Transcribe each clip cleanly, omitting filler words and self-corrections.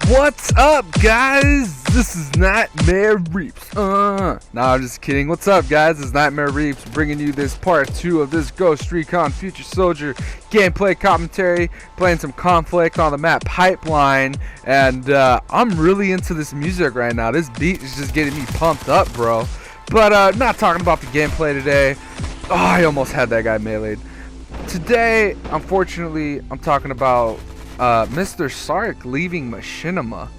What's up, guys? This is Nightmare Reaps. Nah, I'm just kidding. What's up, guys? This is Nightmare Reaps bringing you this part 2 of this Ghost Recon Future Soldier gameplay commentary, playing some Conflict on the map Pipeline, and I'm really into this music right now. This beat is just getting me pumped up, bro. But not talking about the gameplay today. Oh, I almost had that guy meleeed. Today, unfortunately, I'm talking about Mr. Sark leaving Machinima,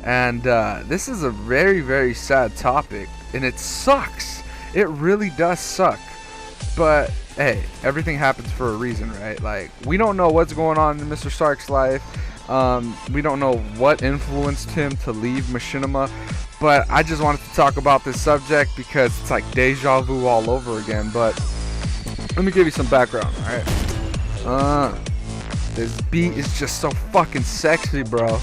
and this is a very, very sad topic, and it sucks. It really does suck, but hey, everything happens for a reason, right? Like, we don't know what's going on in Mr. Sark's life. We don't know what influenced him to leave Machinima, but I just wanted to talk about this subject because it's like deja vu all over again. But let me give you some background, alright? This beat is just so fucking sexy, bro.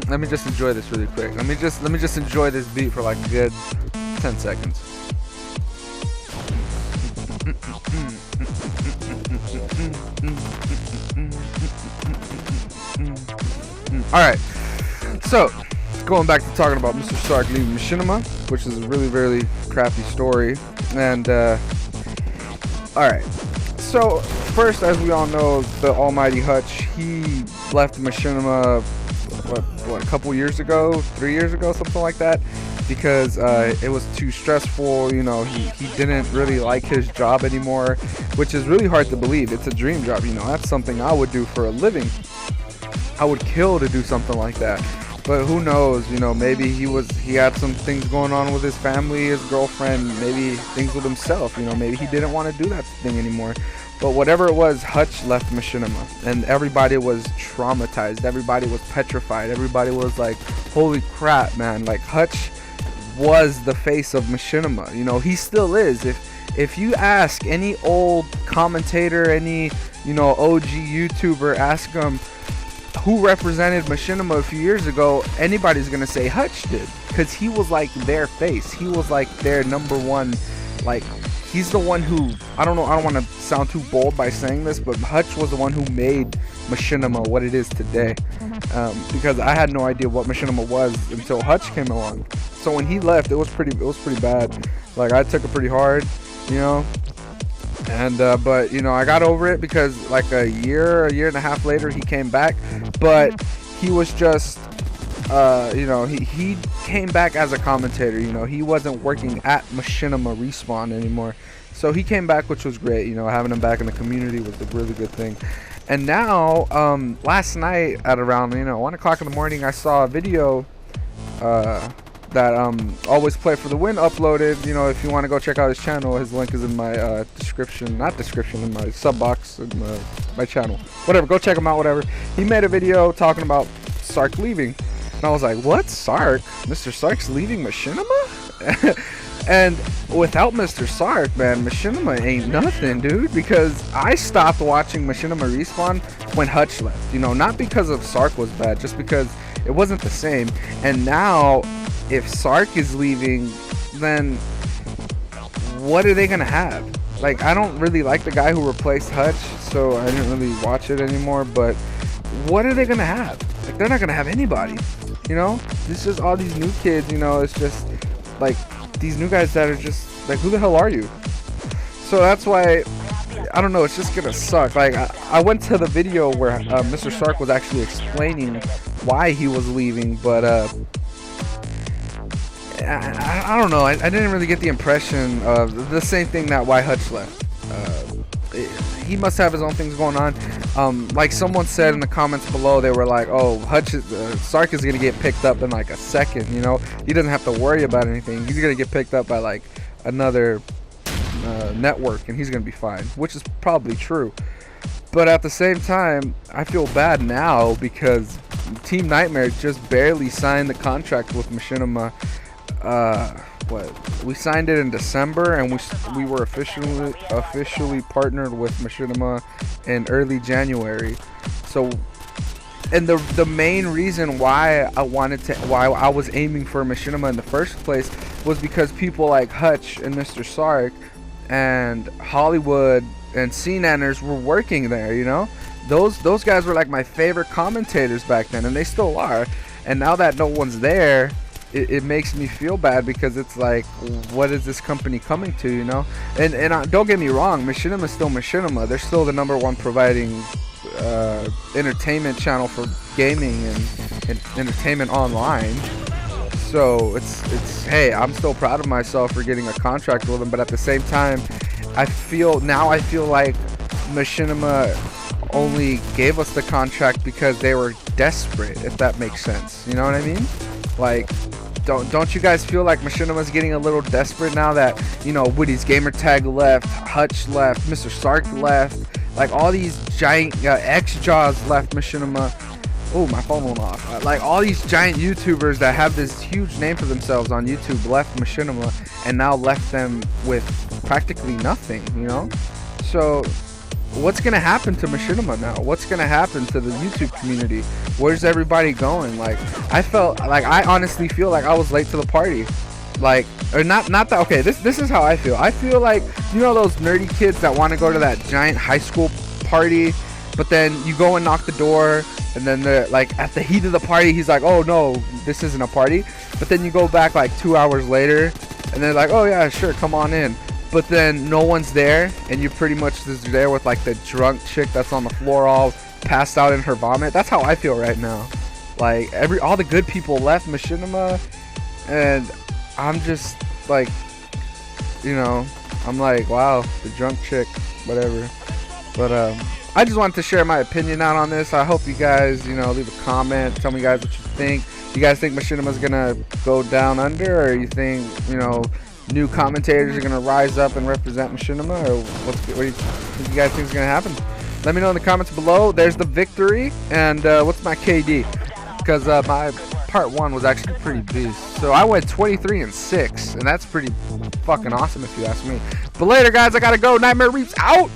Let me just enjoy this really quick. Let me just enjoy this beat for like a good 10 seconds. Alright, so going back to talking about Mr. Sark leaving Machinima, which is a really, really crappy story. And alright, so first, as we all know, the almighty Hutch, he left Machinima what a couple years ago, 3 years ago, something like that, because it was too stressful. You know, he didn't really like his job anymore, which is really hard to believe. It's a dream job, you know. That's something I would do for a living. I would kill to do something like that. But who knows, you know, maybe he had some things going on with his family, his girlfriend, maybe things with himself, you know, maybe he didn't want to do that thing anymore. But whatever it was, Hutch left Machinima, and everybody was traumatized, everybody was petrified, everybody was like, holy crap, man, like Hutch was the face of Machinima, you know, he still is. If you ask any old commentator, any, you know, OG YouTuber, ask them who represented Machinima a few years ago, anybody's gonna say Hutch did, because he was like their face. He was like their number one. Like, he's the one who, I don't know, I don't want to sound too bold by saying this, but Hutch was the one who made Machinima what it is today, because I had no idea what Machinima was until Hutch came along. So when he left, it was pretty bad. Like, I took it pretty hard, you know. And but you know, I got over it because like a year and a half later he came back, but he was just you know, he came back as a commentator. You know, he wasn't working at Machinima Respawn anymore, so he came back, which was great. You know, having him back in the community was a really good thing. And now last night at around, you know, 1 o'clock in the morning, I saw a video that Always Play for the Win uploaded. You know, if you want to go check out his channel, his link is in my description, in my sub box in my channel, whatever. Go check him out, whatever. He made a video talking about Sark leaving, and I was like, what? Sark? Mr. Sark's leaving Machinima? And without Mr. Sark, man, Machinima ain't nothing, dude, because I stopped watching Machinima Respawn when Hutch left. You know, not because of Sark was bad, just because it wasn't the same. And now, if Sark is leaving, then what are they gonna have? Like, I don't really like the guy who replaced Hutch, so I didn't really watch it anymore. But what are they gonna have? Like, they're not gonna have anybody, you know. It's just all these new kids, you know. It's just like these new guys that are just like, who the hell are you? So that's why, I don't know, it's just gonna suck. Like, I went to the video where Mr. Sark was actually explaining why he was leaving, but I don't know. I didn't really get the impression of the same thing that why Hutch left. He must have his own things going on. Like someone said in the comments below, they were like, "Oh, Sark is gonna get picked up in like a second. You know, he doesn't have to worry about anything. He's gonna get picked up by like another network, and he's gonna be fine," which is probably true. But at the same time, I feel bad now because Team Nightmare just barely signed the contract with Machinima. We signed it in December, and we were officially partnered with Machinima in early January. So, and the main reason why I was aiming for Machinima in the first place was because people like Hutch and Mr. Sark and Hollywood and scene enters were working there, you know. those guys were like my favorite commentators back then, and they still are. And now that no one's there, it makes me feel bad, because it's like, what is this company coming to, you know? And don't get me wrong, Machinima's still Machinima. They're still the #1 providing entertainment channel for gaming and entertainment online. So it's hey, I'm still proud of myself for getting a contract with them, but at the same time, I feel like Machinima only gave us the contract because they were desperate, if that makes sense. You know what I mean? Like, don't you guys feel like Machinima's getting a little desperate now that, you know, Woody's Gamertag left, Hutch left, Mr. Sark left, like all these giant X-Jaws left Machinima. Oh, my phone went off. Like all these giant YouTubers that have this huge name for themselves on YouTube left Machinima, and now left them with practically nothing, you know? So what's gonna happen to Machinima now? What's gonna happen to the YouTube community? Where's everybody going? Like, I honestly feel like I was late to the party. Like, or not that, okay, this is how I feel. I feel like, you know, those nerdy kids that want to go to that giant high school party, but then you go and knock the door, and then they're like, at the heat of the party, he's like, oh no, this isn't a party. But then you go back like 2 hours later, and they're like, oh yeah, sure, come on in. But then no one's there, and you're pretty much just there with like the drunk chick that's on the floor all passed out in her vomit. That's how I feel right now. Like, all the good people left Machinima, and I'm just like, you know, I'm like, wow, the drunk chick, whatever. But I just wanted to share my opinion out on this. I hope you guys, you know, leave a comment, tell me guys what you think. You guys think Machinima's gonna go down under, or you think, you know, new commentators are gonna rise up and represent Machinima, or what do you think you guys think is gonna happen? Let me know in the comments below. There's the victory, and what's my KD? Because my part 1 was actually pretty beast. So I went 23-6, and that's pretty fucking awesome if you ask me. But later, guys, I gotta go. Nightmare Reaps out.